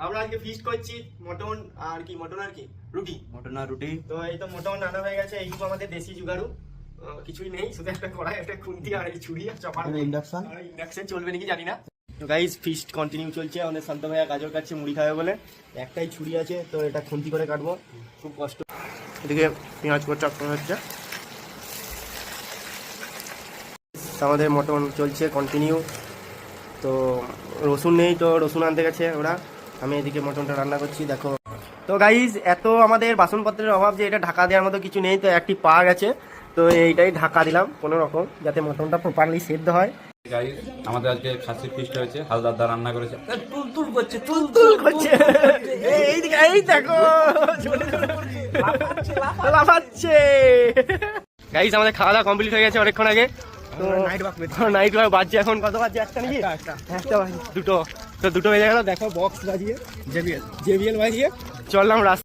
আমরা আজকে ফিস্ট করছি মটন আর কি রুটি। মটন আর রুটি। তো এই তো মটন রান্না হয়ে গেছে। এই আমাদের দেশি জুগাড়ু, কিছুই নেই, শুধু একটা কড়াই, একটা খুন্তি আর এই ছুরি আর চপার। ইন্ডাকশন চলবে নাকি জানি না। তো গাইস ফিস্ট কন্টিনিউ চলছে। আমাদের শান্ত ভাইয়া গাজর কাটছে মুড়ি খাবে বলে। একটাই ছুরি আছে, তো এটা খুন্তি করে কাটবো, খুব কষ্ট। এদিকে পেঁয়াজ করে চটকানো হচ্ছে। আমাদের মটন চলছে কন্টিনিউ। তো রসুন নেই, তো রসুন আনতে গেছে ওরা। আমি এদিকে মটনটা রান্না করছি, দেখো। তো গাইজ এত আমাদের বাসনপত্রের অভাব যে এটা ঢাকা দেওয়ার মতো কিছু নেই, তো একটি পাওয়া গেছে, তো এইটাই ঢাকা দিলাম কোনো রকম, যাতে মটনটা প্রপারলি সেদ্ধ হয়। গাইস আমাদের আজকে খাসি ফিস্ট হয়েছে, হালদারদা রান্না করেছে। তুলতুল করছে, তুলতুল করছে। এইদিকে এই দেখো লাফাচ্ছে। গাইজ আমাদের খাওয়া দাওয়া কমপ্লিট হয়ে গেছে অনেকক্ষণ আগে। তো নাইট ওয়াক বাজছে এখন, কত বাজছে? একটা নাকি একটা বাজছে, দুটো। তো দুটো বেজে গেল, দেখো বক্স বাজিয়ে জেবিএল বাজিয়ে চললাম রাস্তা।